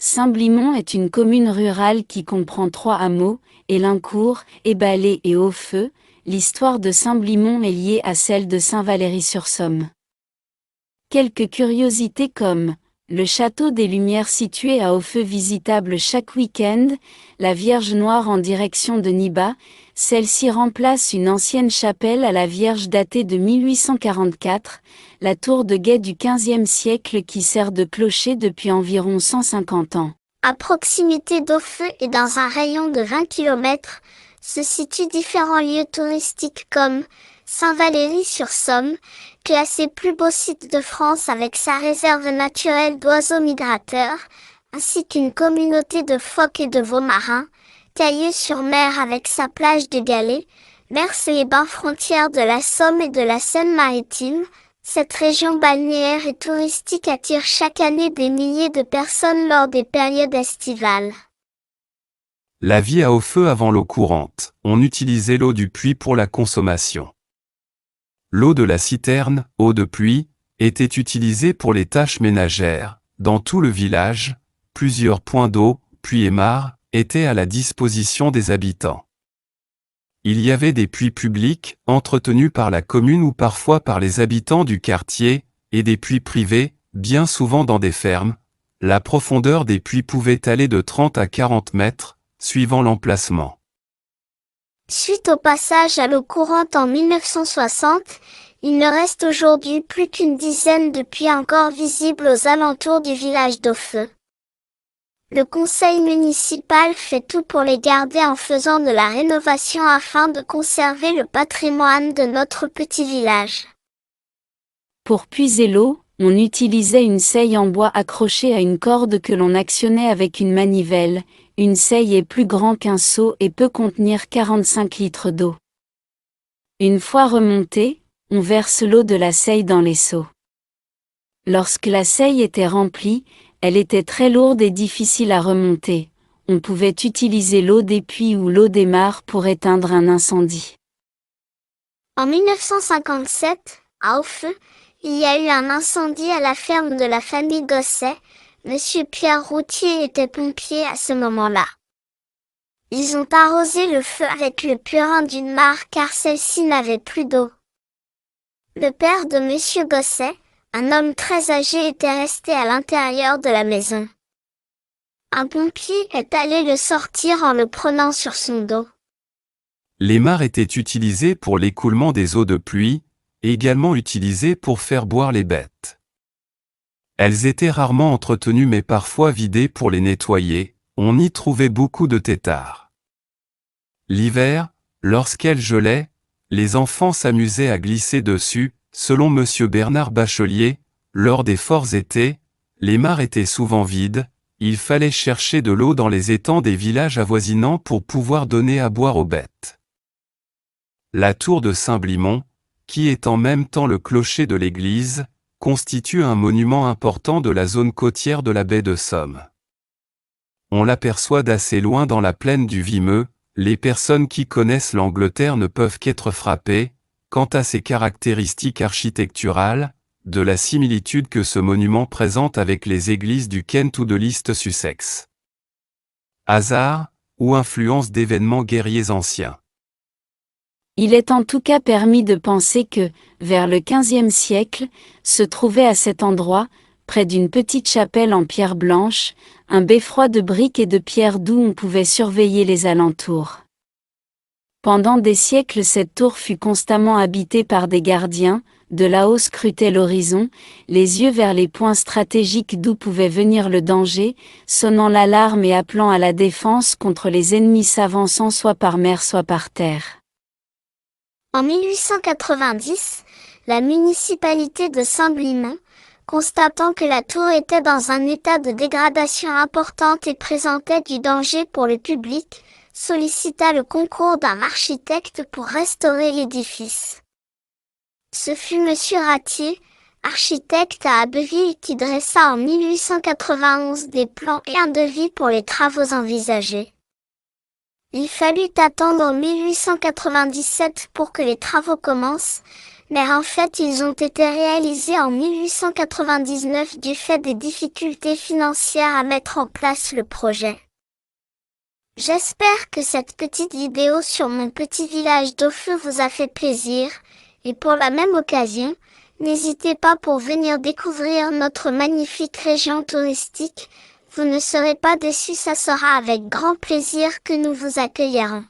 Saint-Blimont est une commune rurale qui comprend 3 hameaux, Élincourt, Éballé et Hautfeu. L'histoire de Saint-Blimont est liée à celle de Saint-Valery-sur-Somme. Quelques curiosités comme le château des Lumières situé à Hautfeu visitable chaque week-end, la Vierge Noire en direction de Nibas, celle-ci remplace une ancienne chapelle à la Vierge datée de 1844, la tour de guet du XVe siècle qui sert de clocher depuis environ 150 ans. À proximité d'Hautfeu et dans un rayon de 20 km, se situent différents lieux touristiques comme Saint-Valery-sur-Somme, classé plus beau site de France avec sa réserve naturelle d'oiseaux migrateurs, ainsi qu'une communauté de phoques et de veaux marins, Cailleux-sur-Mer avec sa plage de galets, Mers et bains frontières de la Somme et de la Seine-Maritime. Cette région balnéaire et touristique attire chaque année des milliers de personnes lors des périodes estivales. La vie à Hautfeu avant l'eau courante. On utilisait l'eau du puits pour la consommation. L'eau de la citerne, eau de pluie, était utilisée pour les tâches ménagères. Dans tout le village, plusieurs points d'eau, puits et mares, étaient à la disposition des habitants. Il y avait des puits publics, entretenus par la commune ou parfois par les habitants du quartier, et des puits privés, bien souvent dans des fermes. La profondeur des puits pouvait aller de 30 à 40 mètres, suivant l'emplacement. Suite au passage à l'eau courante en 1960, il ne reste aujourd'hui plus qu'une dizaine de puits encore visibles aux alentours du village d'Hautfeu. Le conseil municipal fait tout pour les garder en faisant de la rénovation afin de conserver le patrimoine de notre petit village. Pour puiser l'eau, on utilisait une seille en bois accrochée à une corde que l'on actionnait avec une manivelle. Une seille est plus grand qu'un seau et peut contenir 45 litres d'eau. Une fois remontée, on verse l'eau de la seille dans les seaux. Lorsque la seille était remplie, elle était très lourde et difficile à remonter. On pouvait utiliser l'eau des puits ou l'eau des mares pour éteindre un incendie. En 1957, à Hautfeu, il y a eu un incendie à la ferme de la famille Gosset. Monsieur Pierre Routier était pompier à ce moment-là. Ils ont arrosé le feu avec le purin d'une mare car celle-ci n'avait plus d'eau. Le père de Monsieur Gosset, un homme très âgé, était resté à l'intérieur de la maison. Un pompier est allé le sortir en le prenant sur son dos. Les mares étaient utilisées pour l'écoulement des eaux de pluie, et également utilisées pour faire boire les bêtes. Elles étaient rarement entretenues mais parfois vidées pour les nettoyer, on y trouvait beaucoup de têtards. L'hiver, lorsqu'elles gelaient, les enfants s'amusaient à glisser dessus. Selon Monsieur Bernard Bachelier, lors des forts étés, les mares étaient souvent vides, il fallait chercher de l'eau dans les étangs des villages avoisinants pour pouvoir donner à boire aux bêtes. La tour de Saint-Blimont, qui est en même temps le clocher de l'église, constitue un monument important de la zone côtière de la baie de Somme. On l'aperçoit d'assez loin dans la plaine du Vimeux. Les personnes qui connaissent l'Angleterre ne peuvent qu'être frappées, quant à ses caractéristiques architecturales, de la similitude que ce monument présente avec les églises du Kent ou de l'East Sussex. Hasard, ou influence d'événements guerriers anciens. Il est en tout cas permis de penser que, vers le XVe siècle, se trouvait à cet endroit, près d'une petite chapelle en pierre blanche, un beffroi de briques et de pierres d'où on pouvait surveiller les alentours. Pendant des siècles cette tour fut constamment habitée par des gardiens, de là-haut scrutaient l'horizon, les yeux vers les points stratégiques d'où pouvait venir le danger, sonnant l'alarme et appelant à la défense contre les ennemis s'avançant soit par mer soit par terre. En 1890, la municipalité de Saint-Blimont, constatant que la tour était dans un état de dégradation importante et présentait du danger pour le public, sollicita le concours d'un architecte pour restaurer l'édifice. Ce fut Monsieur Ratier, architecte à Abbeville, qui dressa en 1891 des plans et un devis pour les travaux envisagés. Il fallut attendre 1897 pour que les travaux commencent, mais en fait ils ont été réalisés en 1899 du fait des difficultés financières à mettre en place le projet. J'espère que cette petite vidéo sur mon petit village d'Aufeu vous a fait plaisir, et pour la même occasion, n'hésitez pas pour venir découvrir notre magnifique région touristique. Vous ne serez pas déçus, ça sera avec grand plaisir que nous vous accueillerons.